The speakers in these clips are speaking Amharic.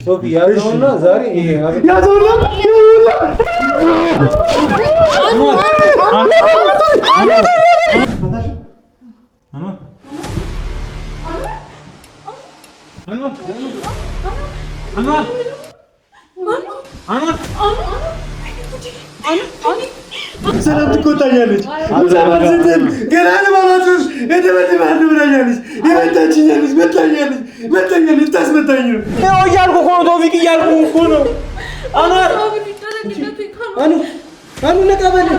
ሶፊ ያዘውና ዛሬ ያዘውና ሰላም ትቆጣኛለች። አዛባዝን ገና ለማላቱስ እደበደባለሁ ብላኛለች። የመታችኛለች መታኛለች ታስመታኝ ነው እያልኩ እኮ ነው ቶፊቅ እያልኩ እኮ ነው። አኗር አኑ ለቀበል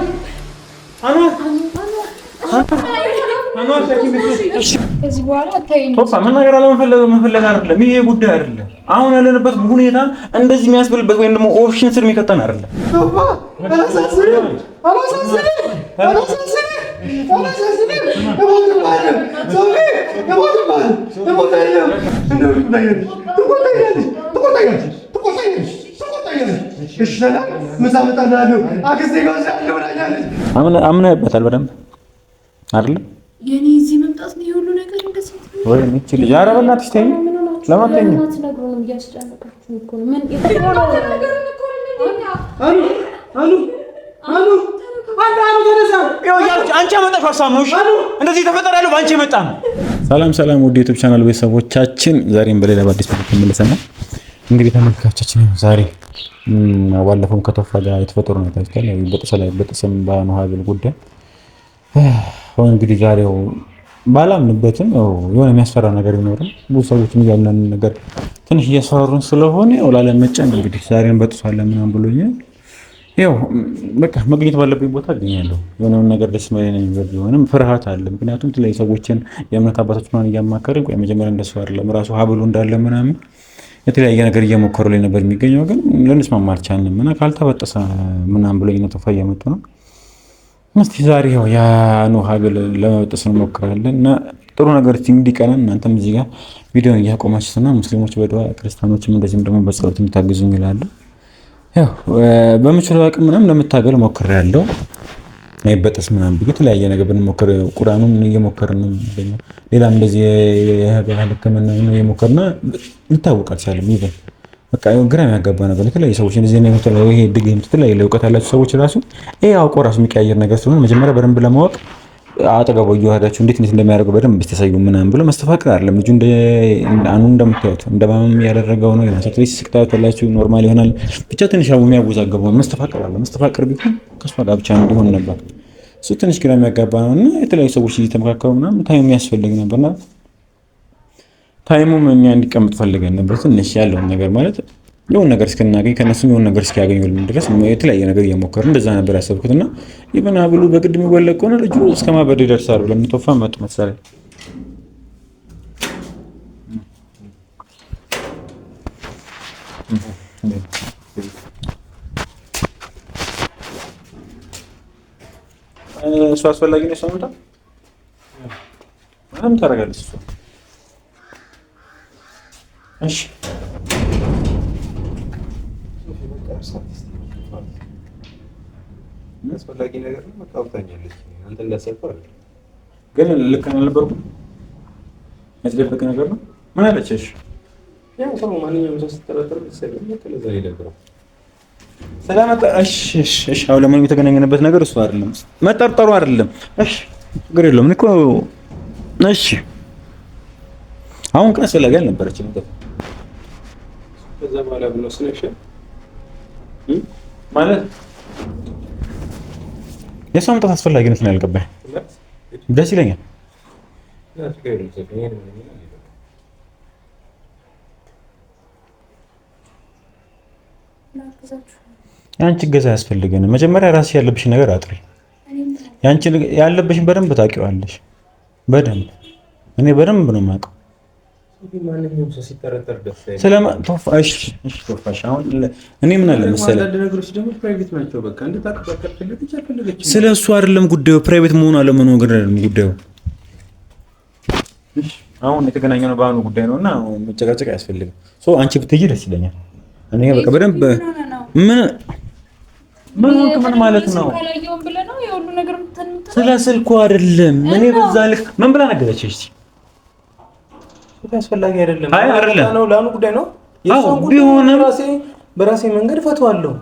አኗር እዚህ በኋላ አታይኝ። ቶፋ ምን ነገር መፈለግ አይደለም። ይሄ ጉዳይ አይደለም። አሁን ያለንበት ሁኔታ እንደዚህ የሚያስብልበት ወይም ደግሞ ኦፕሽን ስር የሚከተን አይደለም። ቶፋ አምነህበታል በደንብ አይደለም? የኔ እዚህ መምጣት ነው የሁሉ ነገር እንደዚህ ወይ እቺ ልጅ ኧረ በእናትሽ ተይኝ። ለማንኛውም ነው እያስጨነቃችሁ እኮ ነው። ምን የተፈጠረው ነገር እኮ አንቺ አመጣሽ ሀሳብ ነው። እንደዚህ ተፈጠረ ያለው በአንቺ የመጣ ነው። ሰላም ውድ ዩቲዩብ ቻናል ቤተሰቦቻችን፣ ዛሬም በሌላ በአዲስ ቪዲዮ ተመልሰናል። እንግዲህ ተመልካቾቻችን ዛሬ ባለፈው ከቶፋ ጋር የተፈጠሩ ነው ታይቷል። በጥስም ባኑ ሀብል ጉዳይ እንግዲህ ዛሬው ባላምንበትም የሆነ የሚያስፈራ ነገር ይኖርም ብዙ ሰዎችም ያለን ነገር ትንሽ እያስፈራሩን ስለሆነ ላለመጨን እንግዲህ ዛሬን በጥሷል ምናምን ብሎኛል። ያው በቃ መገኘት ባለብኝ ቦታ አገኛለሁ። የሆነውን ነገር ደስ ማለት ነው ነገር ቢሆንም ፍርሃት አለ። ምክንያቱም የተለያዩ ሰዎችን የእምነት አባቶችን ማን እያማከርን ቆይ መጀመሪያ እንደሱ አይደለም ራሱ ሀብሉ እንዳለ ምናምን የተለያየ ነገር እየሞከሩ ላይ ነበር የሚገኘው፣ ግን ልንስማማ አልቻልንም እና ካልተበጠሰ ምናምን ብሎኝ ነው ቶፋ እየመጡ ነው። እስቲ ዛሬ ያው ያኑ ሀብል ለመበጠስ እንሞክራለን እና ጥሩ ነገር እንዲቀናን እናንተም እዚህ ጋር ቪዲዮን እያቆማችሁና ሙስሊሞች በዱዓ ክርስቲያኖችም እንደዚህም ደግሞ በጸሎት እንታግዙኝ ይላሉ። ያው በምችለው አቅም ምናምን ለመታገል ሞክሬያለሁ። አይበጠስ ምናምን ብዬ የተለያየ ነገር ብንሞክር ቁርአኑን እየሞከርን ነው የሚገኘው። ሌላም እንደዚህ የባህል ሕክምና ነው እየሞከርና ሊታወቅ አልቻለም። ይበል በቃ ግራ የሚያጋባ ነገር የተለያዩ ሰዎች እንደዚህ ነው የተለያዩ ይሄ ድግምት የተለያዩ ለውቀት ያላቸው ሰዎች ራሱ ይሄ አውቆ ራሱ የሚቀያየር ነገር ስለሆነ መጀመሪያ በደንብ ለማወቅ አጠገቡ እየወሰዳችሁ እንዴት እንደሚያደርገው በደንብ ተሳዩ ምናምን ብሎ መስተፋቅር አይደለም። ልጁ አኑ እንደምታዩት እንደማመም ያደረገው ነው የማሰት ልጅ ስቅጣት ያላችሁ ኖርማል ይሆናል። ብቻ ትንሽ አው የሚያወዛገበው መስተፋቅር አለ። መስተፋቅር ቢሆን ከሷ ጋር ብቻ እንዲሆን ነበር። እሱ ትንሽ ግራ የሚያጋባ ነውና የተለያዩ ሰዎች እየተመካከሩ ምናምን ታይም የሚያስፈልግ ነበርና ታይሙም እኛ እንዲቀመጥ ፈልገን ነበር። ትንሽ ያለውን ነገር ማለት የሆነ ነገር እስከናገኝ ከነሱ የሆነ ነገር እስኪያገኙልን ድረስ የተለያየ ነገር እየሞከርን እንደዛ ነበር ያሰብኩትና ይበና ብሉ በግድ የሚወለቅ ሆነ ልጁ እስከማበድ ይደርሳል ብለን ቶፋ መጡ መሰለኝ። እሱ አስፈላጊ ነው። ሰውንታ ምንም ታደርጋለች እሱ። እሺ አስፈላጊ ነገር ነው። መጣውታኛለች አንተ እንዳሰብከው አይደል? ግን ልክ አልነበርኩም። ያስደበቀ ነገር ነው። ምን አለች? እሺ ያው ሰው ማንኛውም ሰው ስትጠረጠር በሰለም ከለዛ ይደብረው ሰላም። እሺ አሁን ለምን የተገናኘንበት ነገር እሱ አይደለም መጠርጠሩ አይደለም። እሺ ችግር የለውም እኮ እሺ። አሁን ግን አስፈላጊ አልነበረችም እንዴ? ከዛ በኋላ ብሎ ስለሽ ማለት የሰው መምጣት አስፈላጊነት ነው ያልገባኝ። ደስ ይለኛል። ያንቺ እገዛ ያስፈልገን። መጀመሪያ ራስሽ ያለብሽን ነገር አጥሪ። ያንቺ ያለብሽን በደንብ ታውቂዋለሽ። በደንብ እኔ በደንብ ነው የማውቀው። ማንኛውም ሰው ሲጠረጠር ደስ አይልም። ስለማጥፋሽ ቶፋሽ አሁን እኔ ምን አለ መሰለህ ነገሮች ደግሞ ፕራይቬት ናቸው። በቃ እንደ ታቀባከር ፈለገች ስለሱ አይደለም ጉዳዩ። ፕራይቬት መሆኑ አለመሆኑ ነገር አይደለም ጉዳዩ። እሺ አሁን የተገናኘነው በአሁኑ ጉዳይ ነውና መጨቃጨቅ አያስፈልግም። አንቺ ብትሄጂ ደስ ይለኛል። እኔ በቃ በደንብ ምን ማለት ነው? ስለ ስልኩ አይደለም። እኔ በዛ ልክ ምን ብላ ነገረችሽ? አስፈላጊ አይደለም። አይ አይደለም ነው ለአኑ ጉዳይ ነው። ቢሆንም በራሴ መንገድ ፈቷለሁ።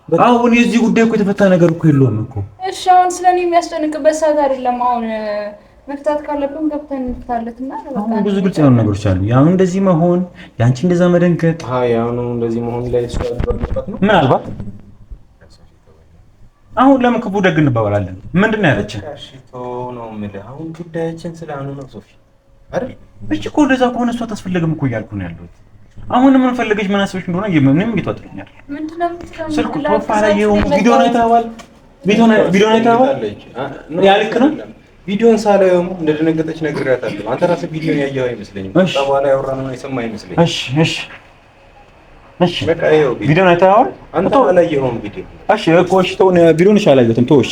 አሁን የዚህ ጉዳይ እኮ የተፈታ ነገር እኮ የለውም እኮ። እሺ አሁን ስለኔ የሚያስጨንቅበት ሰዓት አይደለም። አሁን መፍታት ካለብን ገብተን እንፍታለትና አሁን ብዙ ግልጽ የሆኑ ነገሮች አሉ። ያው እንደዚህ መሆን ያንቺ እንደዛ መደንገጥ ያው ነው እንደዚህ መሆን ላይ እሱ ያደረገበት ነው። ምናልባት አሁን ለምን ክፉ ደግ እንባባላለን? ምንድነው ያለችህ? እሺ ነው የምልህ። አሁን ጉዳያችን ስለ አኑ ነው ሶፊ አይደል? እሺ እኮ እንደዛ ከሆነ እሷ አታስፈልግም እኮ እያልኩ ነው ያለሁት። አሁን ምን ፈልገሽ ምን አስበሽ እንደሆነ ምንም እየተወጥረኛል። ምንድነው የምትለው? ስልኩ ፕሮፋይል ያየው ቪዲዮ ነው ታዋል ቪዲዮ ነው ታዋል ያልክ ነው። ቪዲዮን ሳላየውም እንደደነገጠች ነግሬያታለሁ። አንተ ራስህ ቪዲዮን ያየኸው አይመስለኝም። በኋላ ያወራነው የሰማ አይመስለኝም። እሺ በቃ ይኸው ቪዲዮን አይተኸዋል? አንተ አላየኸውም ቪዲዮ። እሺ እኮ እሺ ተውን፣ ቪዲዮን አላየሁትም። ተውሽ።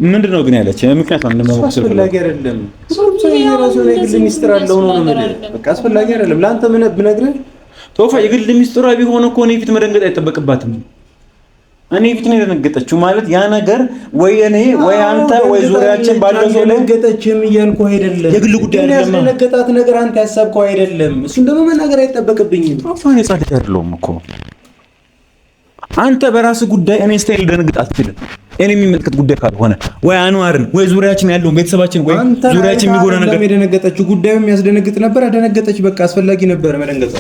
ምንድነው ግን ያለች ምክንያት ነው እንደማወቅ አስፈላጊ አይደለም። ሰው የራሱ የግል ሚስጥር አለው ነው ማለት በቃ አስፈላጊ አይደለም። ለአንተ ምን ብነግርህ ቶፋ የግል ሚስጥሯ ቢሆን እኮ እኔ ፊት መደንገጥ አይጠበቅባትም። እኔ ፊት ነው የደነገጠችው ማለት ያ ነገር ወይ እኔ ወይ አንተ ወይ ዙሪያችን ባለው ሰው ደነገጠችም እያልኩ አይደለም። የግል ጉዳይ አይደለም። ያስደነገጣት ነገር አንተ ያሰብከው አይደለም። እሱን ደግሞ መናገር አይጠበቅብኝም። ቶፋ እኔ ጻድቅ አይደለሁም እኮ አንተ በራስህ ጉዳይ እኔ ስታይል ደነግጥ አትችልም። እኔ የሚመለከት ጉዳይ ካልሆነ ወይ አንዋርን ወይ ዙሪያችን ያለውን ቤተሰባችን ወይ ዙሪያችን የሚጎዳ ነገር የደነገጠችው ጉዳዩ የሚያስደነግጥ ነበር። አደነገጠች። በቃ አስፈላጊ ነበር መደንገጥ።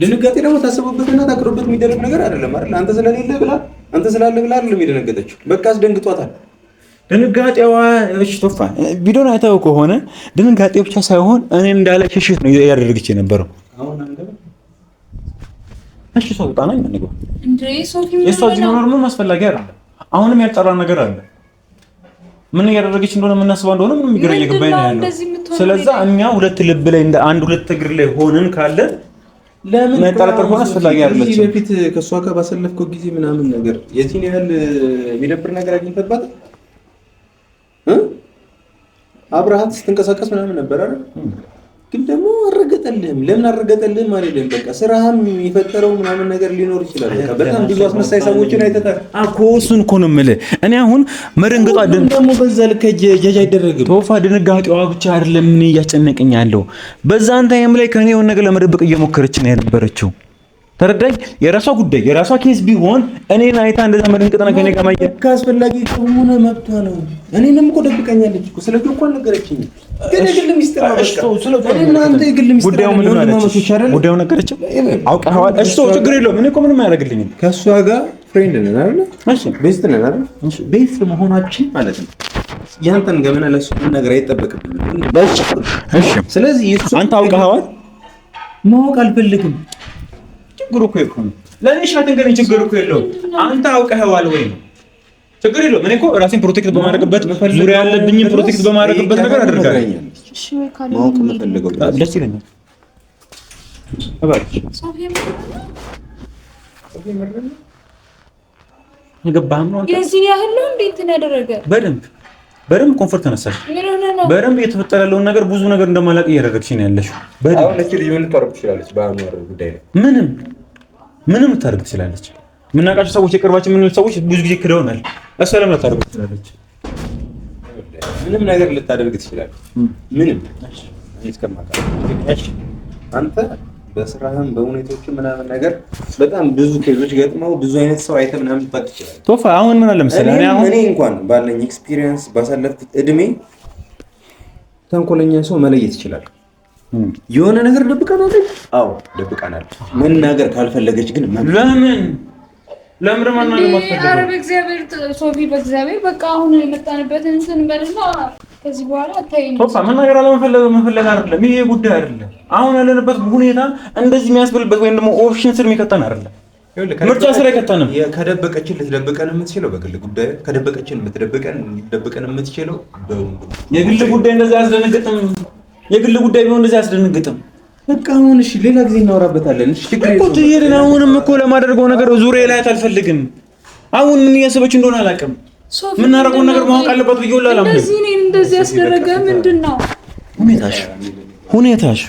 ድንጋጤ ደግሞ ታስበበትና ታቅርበት የሚደረግ ነገር አይደለም አይደል? አንተ ስለሌለ ብላ አንተ ስላለ ብላ አይደለም የደነገጠችው። በቃ አስደንግጧታል። ድንጋጤዋ እሺ ቶፋ ቪዲዮን አይተኸው ከሆነ ድንጋጤ ብቻ ሳይሆን እኔ እንዳለ ሽሽት ነው ያደረገች የነበረው። አሁን አንተ እሺ ሰው ጣና ነው እንዴ ሶፊ የሷ ጂኖር ምን አስፈላጊ አይደለም። አሁንም ያልጠራ ነገር አለ። ምን እያደረገች እንደሆነ የምናስበው እንደሆነ ምንም ይገረኝ ገባኝ ነው ያለው። ስለዚህ እኛ ሁለት ልብ ላይ እንደ አንድ ሁለት እግር ላይ ሆነን ካለ ለምን መጣላጠር ሆነ አስፈላጊ አይደለም። እዚህ በፊት ከሷ ጋር ባሰለፍከው ጊዜ ምናምን ነገር የዚህን ያህል የሚደብር ነገር አግኝተባት አብረሃት ስትንቀሳቀስ ምናምን ነበር አይደል? ግን ደግሞ አረገጠልህም። ለምን አረገጠልህም አይደለም። በቃ ስራህም የፈጠረው ምናምን ነገር ሊኖር ይችላል። በቃ በጣም ብዙ አስመሳይ ሰዎችን አይተታል እኮ። እሱን እኮ ነው የምልህ እኔ አሁን መደንገጧ ደግሞ በዛ ልክ ጀጅ አይደረግም። ቶፋ ድንጋጤዋ ብቻ አይደለም ምን እያስጨነቀኝ ያለው በዛን ታይም ላይ ከኔ የሆነ ነገር ለመደበቅ እየሞከረች ነው የነበረችው። ተረዳኝ። የራሷ ጉዳይ የራሷ ኬስ ቢሆን እኔን አይታ እንደዛ መደንገጥና ከኔ ጋር ማየ ካስፈላጊ ከሆነ መብቷ ነው። እኔንም እኮ ደብቀኛለች እኮ ስለዚህ እኮ ነገረችኝ። ግን የግል ሚስጥር ነው። በቃ እናንተ የግል ሚስጥር ጉዳዩ ምን ማለት ጉዳዩ ነገረችው አውቀኸዋል። እሺ ችግር የለውም። እኔ እኮ ምንም አያደርግልኝም። ከሷ ጋር ፍሬንድ ነን አይደል? እሺ ቤስት ነን አይደል? እሺ ቤስት መሆናችን ማለት ነው ያንተን ገመና ለሱ ነገር አይጠበቅብኝም። እሺ ስለዚህ አንተ አውቀኸዋል። ማወቅ አልፈልግም። ችግሩ እኮ ይሁን ለኔ ሻትን ገኝ ችግሩ እኮ የለውም። አንተ አውቀኸዋል ወይ ነው ችግር የለውም። እኔ እኮ ራሴን ፕሮቴክት በማድረግበት ዙሪያ ያለብኝን ፕሮቴክት በማድረግበት ነገር አደርጋለሁ። እሺ ወይ ካለ ማወቅ የምፈልገው ደስ ይለኛል። እባክህ የገባህም ነው የዚህ ያህል ነው እንዴ እንትን ያደረገ በደንብ ኮንፈርት ተነሳሽ። በደንብ እየተፈጠረ ያለውን ነገር ብዙ ነገር እንደማላቅ እያደረግሽ ነው ያለሽው። አሁን እቺ ልጅ ምን ልታረግ ትችላለች? በአኗር ጉዳይ ላይ ምንም ልታረግ ትችላለች። የምናውቃቸው ሰዎች የቅርባችን የምንል ሰዎች ብዙ ጊዜ ክደውናል። እሷ ለምን ልታረግ ትችላለች? ምንም ነገር ልታደርግ ትችላለች። ምንም እስከማውቃት አንተ በስራህም በሁኔታዎችም ምናምን ነገር በጣም ብዙ ኬዞች ገጥመው ብዙ አይነት ሰው አይተህ ምናምን ልትባል ትችላለህ። ቶፋ አሁን ምን አለ መሰለህ እኔ እንኳን ባለኝ ኤክስፒሪየንስ ባሳለፍኩት እድሜ ተንኮለኛ ሰው መለየት ይችላል። የሆነ ነገር ደብቀናል። አዎ ደብቀናል። መናገር ካልፈለገች ግን ለምን ማናገር ማትፈልግ? ኧረ በእግዚአብሔር ሶፊ በእግዚአብሔር በቃ አሁን የመጣንበትን እንትን በልና ከዚህ በኋላ አታይኝ። ቶፋ መናገር መፈለግ አይደለም ይሄ ጉዳይ አይደለም። አሁን ያለንበት ሁኔታ እንደዚህ የሚያስብልበት ወይም ደግሞ ኦፕሽን ስር የሚከተን አይደለም። ምርጫ ስራ ይከተንም። ከደበቀችን ልትደብቀን የምትችለው በግል ጉዳይ፣ ከደበቀችን ልትደብቀን የምትችለው የግል ጉዳይ እንደዚህ አያስደነግጥም። የግል ጉዳይ ቢሆን እንደዚህ አያስደነግጥም። በቃ አሁን እሺ ሌላ ጊዜ እናወራበታለን። እሺ ችግር የለውም። ትሄድን አሁንም እኮ ለማደርገው ነገር ዙሪያ ላይ አልፈልግም። አሁን ምን እያሰበች እንደሆነ አላውቅም። ምን አደረገው ነገር ማወቅ አለበት ብዬ ወላላ እንደዚህ ያስደረገ ምንድነው ሁኔታሽ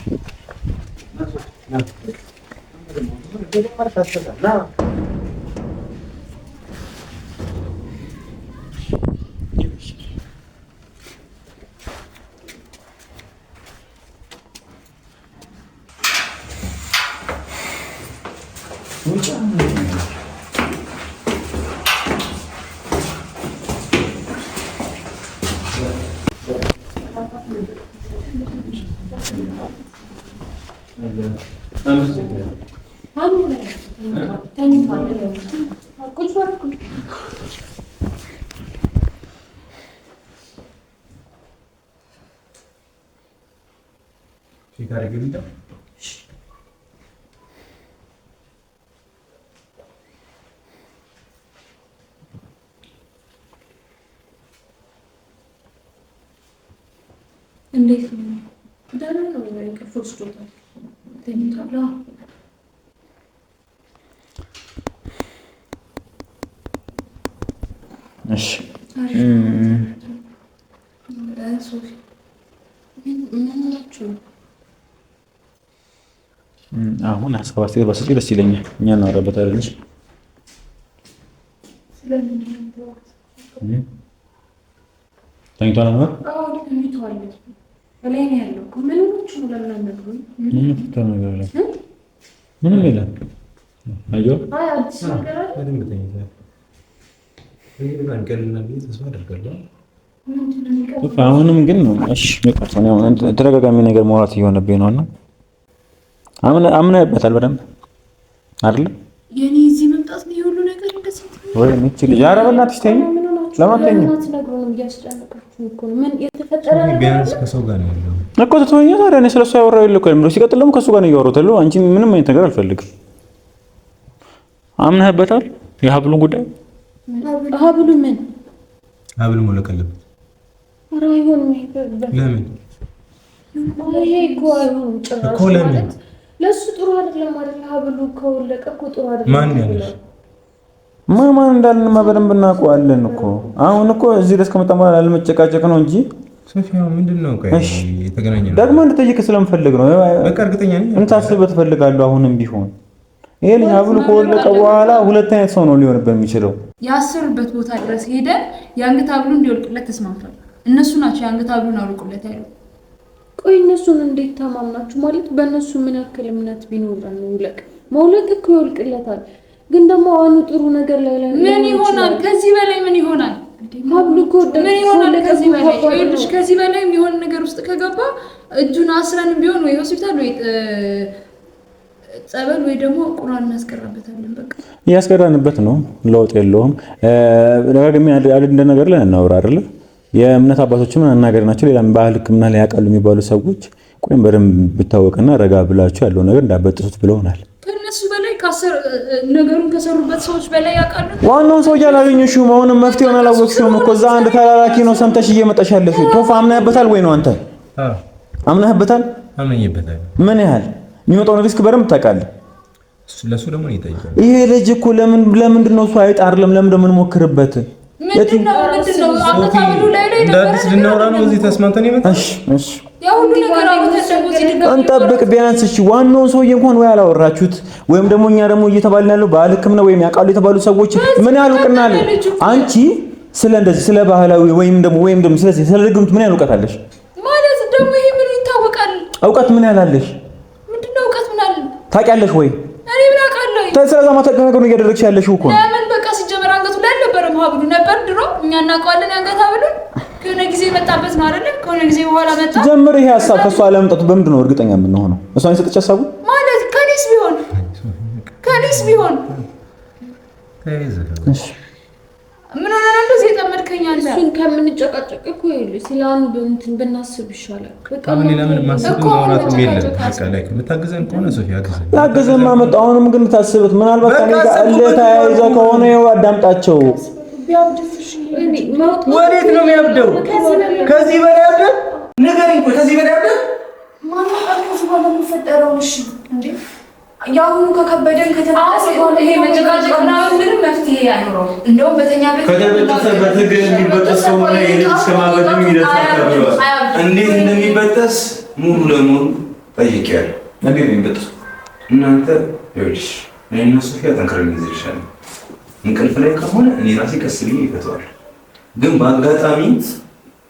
እንዴት ነው? ደህና ነው። እንቅልፍ ወስዶታል። ተኝቷል። እሺ ሶፊ ምን ናችሁ? አሁን ሀሳብ አስተያየት ባሰጪ ደስ ይለኛል። እኛ እናወራበታለን። ተኝቷል ነው? አዎ ተኝቷል። በላይ ነው ያለው። ምንም ነው ለምናነግሩኝ ምንም የለም። አየሁ አዲስ ነገር አለ። አሁንም ግን ነው። እሺ መቀርተን ያው ተደጋጋሚ ነገር ማውራት እየሆነብኝ ነውና አምነህበታል በደንብ አይደል? የኔ እዚህ መምጣት ነው የሁሉ ነገር እንደዚህ ወይ ምንጭ ልጅ ኧረ በእናትሽ ተኝ። ለማንተኝ ምን የተፈጠረ ቢያንስ ከሰው ጋር ነው ያለው እኮ ተተወኛ። ታዲያ እኔ ስለሱ ያወራው የለ እኮ ነው። ሲቀጥል ደግሞ ከሱ ጋር ነው እያወራሁት ያለው። አንቺ ምንም አይነት ነገር አልፈልግም። አምነህበታል የሀብሉን ጉዳይ? ሀብሉ ምን ሀብሉ መውለቅ አለበት? ኧረ አይሆንም። ለምን? ይሄ እኮ አይሆንም ጭራሽ ማለት ለሱ ጥሩ አይደለም ማለት ሀብሉ ከወለቀ እኮ ጥሩ አይደለም። ማን ያለሽ? ማን እንዳልንማ በደንብ እናውቀዋለን እኮ። አሁን እኮ እዚህ ድረስ ከመጣ በኋላ አለመጨቃጨቅ ነው እንጂ ሶፊያ ምንድነው? ቆይ የተገናኘነው ደግሞ እንድጠይቅ ስለምፈልግ ነው። በቃ እርግጠኛ ነኝ እንታስብበት እፈልጋለሁ። አሁንም ቢሆን ይሄ ልጅ ሀብሉ ከወለቀ በኋላ ሁለት አይነት ሰው ነው ሊሆንበት የሚችለው። ያሰሩበት ቦታ ድረስ ሄደን የአንገት ሀብሉ እንዲወልቅለት ተስማምቷል። እነሱ ናቸው የአንገት ሀብሉን አውልቁለት ያለው። ቆይ እነሱን እንዴት ተማምናችሁ? ማለት በእነሱ ምን ያክል እምነት ቢኖረን ነው ይውለቅ? መውለቅ እኮ ይወልቅለታል። ግን ደግሞ አሁን ጥሩ ነገር ላይ ምን ይሆናል? ከዚህ በላይ ምን ይሆናል? ሀብሉ እኮ ምን ይሆናል? ከዚህ በላይ ይኸውልሽ፣ ከዚህ በላይ የሚሆን ነገር ውስጥ ከገባ እጁን አስረን ቢሆን ወይ ሆስፒታል ወይ ጸበል ወይ ደግሞ ቁርአን እናስቀራበታለን። በቃ እያስቀራንበት ነው። ለውጥ የለውም። ደጋግሜ እንደ ነገር ላይ እናወራ አይደለ? የእምነት አባቶችም አናገርናቸው ሌላም ባህል ሕክምና ላይ ያውቃሉ የሚባሉ ሰዎች ቆይም በደንብ ብታወቅና ረጋ ብላችሁ ያለው ነገር እንዳበጥሱት ብለውናል። ከነሱ በላይ ነገሩን ከሰሩበት ሰዎች በላይ ያውቃሉ። ዋናውን ሰው ያላገኘሽው አሁንም መፍትሄውን አላወቅሽውም እኮ። እዛ አንድ ተላላኪ ነው ሰምተሽ እየመጣሽ ያለሽው። ቶፋ አምነህበታል ወይ ነው? አንተ አምነህበታል? አምነኝበታል። ምን ያህል የሚመጣውን ሪስክ በደንብ ታውቃለህ። ለሱ ደግሞ ነው ይጠይቃል። ይሄ ልጅ እኮ ለምንድን ነው እሱ አይጣርለም? ለምን እንደምንሞክርበት ምንድነው አመታብሉ ላይ እንዳዲስ ልናወራ ነው እዚህ ተስማምተን ይመጣ። እሺ ያው ሁሉ ነገር እንጠብቅ ቢያንስ። እሺ ዋናውን ሰውዬ እንኳን ወይ አላወራችሁት ወይም ደግሞ እኛ ደግሞ እየተባልን ያለው ባህል ሕክምና ወይም ያውቃሉ የተባሉ ሰዎች ምን ያሉቅናል? አንቺ ስለ እንደዚህ ስለ ባህላዊ ወይም ደግሞ ስለ ድግምት ምን ያሉቀታለሽ? ማለት ደግሞ ይሄ ምን ይታወቃል? እውቀት ምን ያላለሽ? ምንድነው እውቀት ምን አለ? ታውቂያለሽ ወይ? እኔ ምን አውቃለሁ? ስለዛ ማታውቂ ነገር ነው እያደረግሽ ያለሽው እኮ። ለምን በቃ ሲጀመር አንገቱ ላይ አልነበረም ሀብሉ ነበር ድሮ። እኛ እናውቀዋለን የአንገት ሀብሉን። ከሆነ ጊዜ መጣበት ነው አይደል? ከሆነ ጊዜ በኋላ መጣ። ጀምር ይሄ ሀሳብ ከሷ አለመምጣቱ በምንድን ነው እርግጠኛ የምንሆነው? እሷን የሰጠች ሀሳቡ ማለት ከኔስ ቢሆን እሺ ምን ሆነ ነው እንደዚህ የጠመድከኝ አንተ? እሱን ከምንጨቃጨቅ እኮ ይኸውልህ ሲላኑ በእንትን ብናስብ ይሻላል። በቃ ለምን ማስብ ማውራት የለም። በቃ ላይ የምታግዘን ከሆነ ሶፊያ ያግዘን። ያግዘን ማመጣ አሁንም ግን ታስበት ምናልባት ከኔ ጋር ተያይዘው ከሆነ ይኸው አዳምጣቸው። ወዴት ነው የሚያብደው? ከዚህ በላይ ያብደው? ንገረኝ። ከዚህ በላይ ያብደው ማነው? ከዚህ በኋላ የሚፈጠረው እሺ እንዴ ያሁኑ ከከበደን ከተነቀሰ ይሄ መጨቃጨቅ ምናምን ምንም መፍትሄ አይኖረውም። እንደውም በተኛ ቤት ከተበጠሰበት ግን የሚበጠስ ከሆነ የልጅ እስከማበድም ይደርሳል ተብሏል። እንዴት እንደሚበጠስ ሙሉ ለሙሉ ጠይቄያለሁ። እንዴት ነው የሚበጠሰው? እናንተ ይኸውልሽ እኔና ሶፊያ ጠንክረን እንይዝልሻለን። እንቅልፍ ላይ ከሆነ እኔ ራሴ ቀስ ብዬ ይፈተዋል። ግን በአጋጣሚ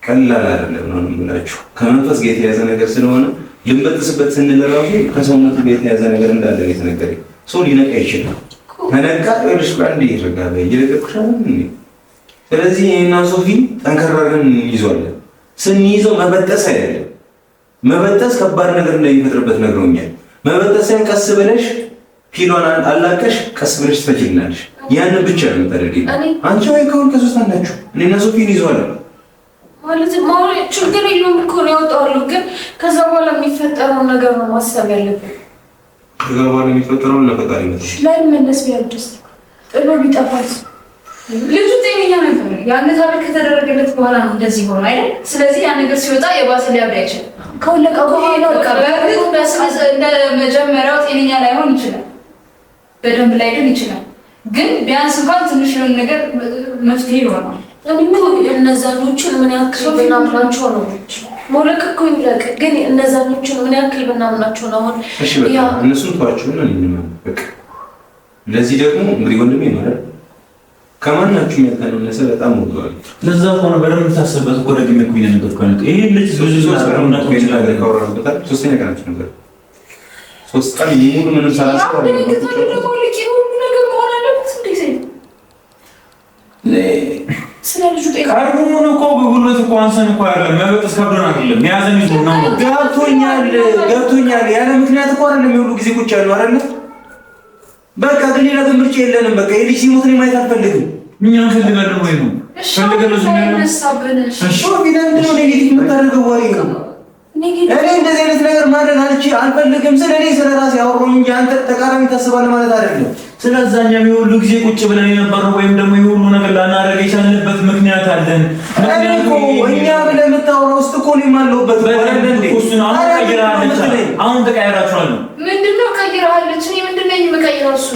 ቀላል አይደለም ነው የምላችሁ። ከመንፈስ ጋር የተያዘ ነገር ስለሆነ ልንበጥስበት ስንል ራሱ ከሰውነቱ ጋር የተያዘ ነገር እንዳለ የተነገረኝ ሰው ሊነቃ ይችላል። ተነቃ ወይስ አንዴ ይረጋጋ እየለቀኩሽ አይደል? ስለዚህ እኔና ሶፊ ጠንከር አድርገን እንይዘዋለን። ስንይዘው መበጠስ አይደለም። መበጠስ ከባድ ነገር እንደሚፈጥርበት ነግሮኛል። መበጠስን ቀስ ብለሽ ፒሏን አላቀሽ ቀስ ብለሽ ትፈጅልናለሽ። ያንን ብቻ ነው የምታደርጊው አንቺ። ወይ ከሁን ከሶስት አንዳችሁ እኔና ሶፊ እንይዘዋለን ማለት ችግር የለውም እኮ ነው ያወጣዋለሁ። ግን ከዛ በኋላ የሚፈጠረውን ነገር ነው ማሰብ ያለብን። ከዛ በኋላ የሚፈጠረውን ለፈጣሪ ነው ላይ መለስ ቢያድስ ጥሎ ቢጠፋስ? ልጁ ጤነኛ ነበር። የአንገት ሐብል ከተደረገለት በኋላ ነው እንደዚህ ሆኖ አይደል? ስለዚህ ያ ነገር ሲወጣ የባሰ ሊያብድ አይችልም። ከወለቀ በኋላ እንደ መጀመሪያው ጤነኛ ላይሆን ይችላል፣ በደንብ ላይድን ይችላል። ግን ቢያንስ እንኳን ትንሽ የሆነ ነገር መፍትሄ ይሆናል። እነዛኞቹን ምን ያክል ብናምናቸው ነው መውለቅ እኮ ይለቅ። ግን እነዛኞቹን ምን ያክል ብናምናቸው ነው አሁን? እሺ በቃ እነሱን ተዋቸውና በቃ ለዚህ ደግሞ እንግዲህ ወንድሜ ማለት ከማናችሁም ያልተናነሰ በጣም ወዷል። ለዛ ሆነ በደንብ ታሰበበት እኮ ደግሜ እኮ ይነገር እኮ ነው። ይሄ ልጅ ብዙ ካወራንበታል። ሶስተኛ ቀናችን ነበር። 3 ቀን ሙሉ ምንም ሳላስብ ስለ ልጁ ቀርቡን እኮ በጉልበት እኮ አንሰን እኮ አይደለም መበጥስ ከብዶን አይደለም ያዘን ይዞ ነው። ገብቶኛል። ያለ ምክንያት እኮ አይደለም የሁሉ ጊዜ ቁጭ ያለው አይደለም። በቃ ግን ሌላ ምርጫ የለንም። በቃ የልጅ ሲሞት ነው ማየት አልፈልግም። እኛ እንፈልጋለን ወይ ነው ፈልገን ነው እኔ እንደዚህ አይነት ነገር ማድረግ አልፈልግም። ስለኔ ስለራሴ አወራሁ እንጂ አንተ ተቃራኒ ታስባለህ ማለት አይደለም። ስለዛኛው የሁሉ ጊዜ ቁጭ ብለን የነበረው ወይም ደግሞ የሁሉ ነገር ላናደርግ የቻልንበት ምክንያት አለን። እኛ ብለህ የምታወራው ውስጥ እኮ እኔም አለሁበት። አሁን ተቀያይራችኋል ነው ምንድነው? ቀይራለች። እኔ ምንድነው የምቀይረው? እሱ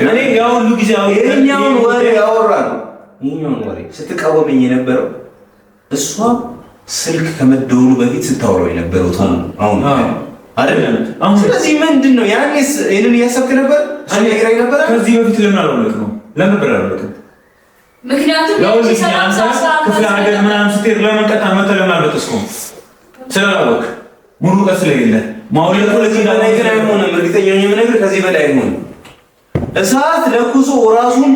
እኔ ያ ሁሉ ጊዜ የኛውን ወሬ ያወራነው የኛውን ወሬ ስትቃወመኝ የነበረው እሷ ስልክ ከመደወሉ በፊት ስታወራው የነበረው አሁን አይደለም። ስለዚህ ምንድነው ያኔስ እኔን እያሰብክ ነበር? እኔ እግራይ ነበር። ከዚህ በፊት ለምን አልወለድክ ነው? ለምን ነበር አልወለድክ? ምክንያቱም ክፍለ ሀገር ምናምን ስትሄድ ለምን ቀጣ መተህ ለምን አልበጠስኩም? ስላላወቅህ ሙሉ ቀስ ስለሌለ ማውለድ ከዚህ በላይ ግን አይሆንም። እርግጠኛ ነኝ የምነግርህ ከዚህ በላይ አይሆንም። እሳት ለኩሶ ራሱን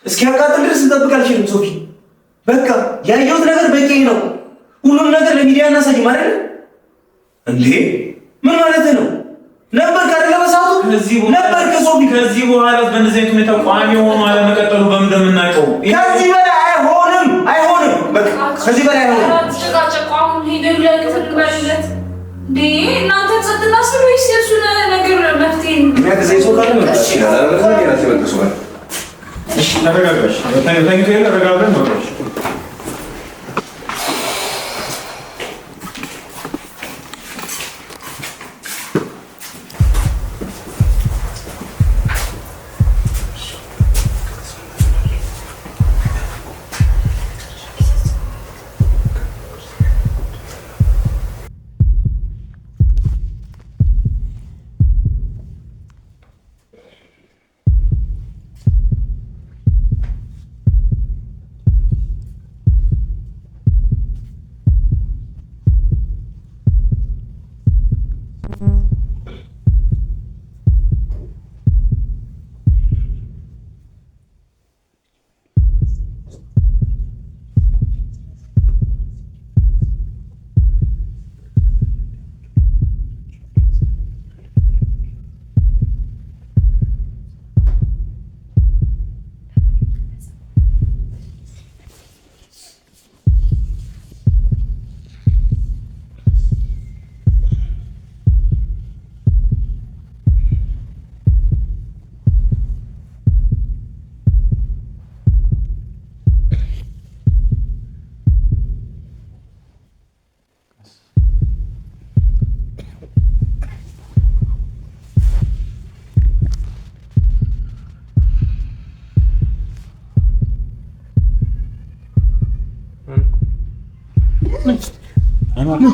እስኪያቃጥል ድረስ ልጠብቅ አልችልም ሶፊ። በቃ ያየሁት ነገር በቂ ነው። ሁሉም ነገር ለሚዲያ እናሳይም አይደል እንዴ? ምን ማለት ነው? ነበር ካደለ በሰዓቱ ነበር ከሶፊ። ከዚህ በኋላ በእንደዚህ አይነት ሁኔታ ቋሚ ሆኖ አለመቀጠሉ በምን እንደምናውቀው ከዚህ በላይ አይሆንም። በቃ ከዚህ በላይ አይሆንም። ተጨቃጨቋም ሄደው ለክፍልበት እንዴ እናንተ ጸጥና ስሉ ይስሱን ነገር መፍትሄ የሚያገዘኝ ሰው ካለ ነው። እሺ ለምን የራሴ ወጥቶ ነው። እሺ ተረጋጋሽ። ታንኪ ተረጋጋሽ ነው። Anu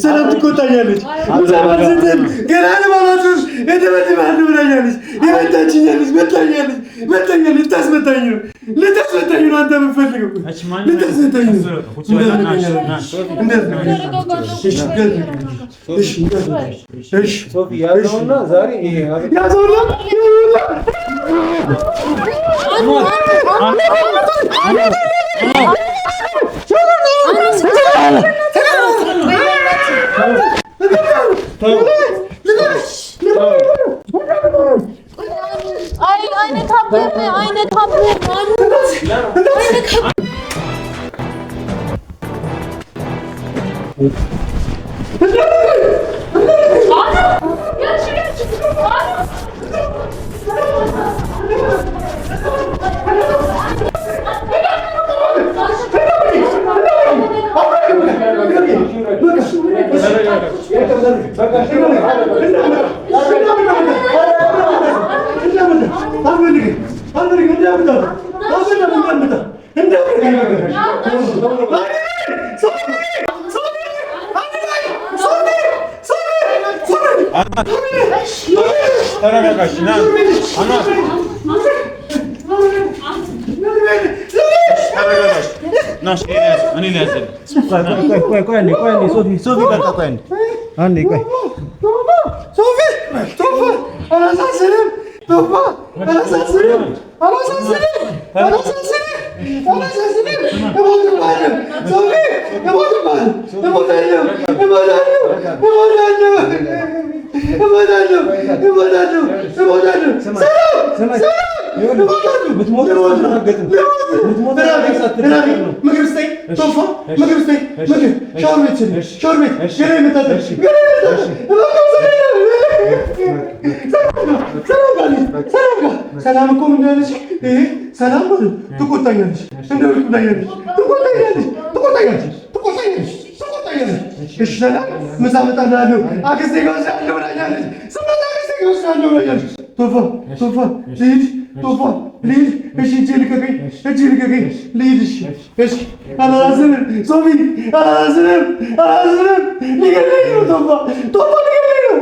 ሰላም ትቆጣኛለች። ገና ለማላቱስ የተመደባሉ ብላኛለች። የመታችኛለች መታኛለች። ልታስመታኝ ነው አንተ የምትፈልገው ልታስመታኝ ነው። ያዘውና ዛሬ ሰላም እኮ ምን ያለሽ? ሰላም ነው። ትቆጣኛለሽ። እሺ ሰላም ምሳ እመጣልሃለሁ። አክስቴ ጋር ወስዳለሁ ብላኛለች። ስመጣ አክስቴ ጋር ወስዳለሁ ብላኛለች። ቶፋ ልሂድ። እሺ እጄ ልቀቀኝ። ልሂድ። እሺ አላዝንም። ሶፊ አላዝንም። ሊገለኝ ነው። ቶፋ ሊገለኝ ነው።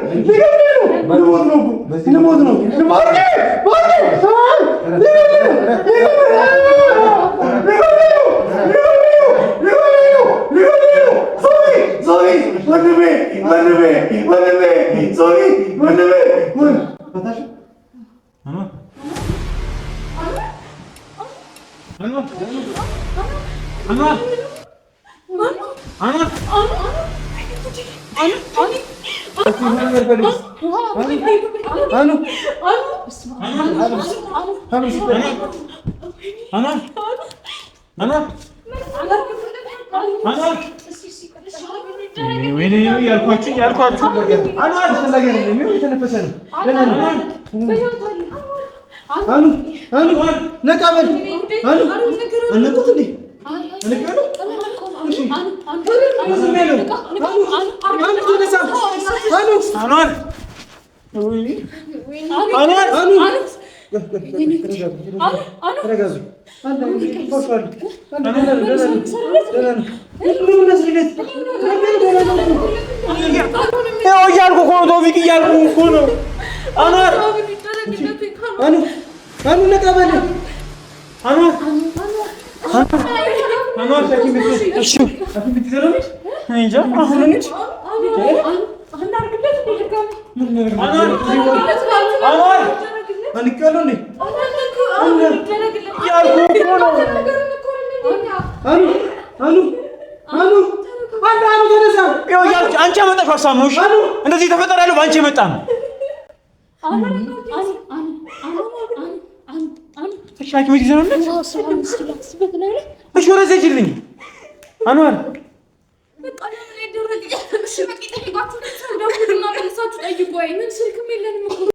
ልሞት ነው። አንቺ አመጣሽ ሀሳብ ነው። እንደዚህ ተፈጠረ ያለው ባንቺ የመጣ ነው። እሺ ሐኪም ቤት ይዘናል። እሺ ወደዚህ ሂጂልኝ አንዋር በቃ ለምን ይደረግ? እሺ በቃ ጠይቃችሁ ደውሉና መልሳችሁ ጠይቁ። ወይ ምን ስልክም የለንም እኮ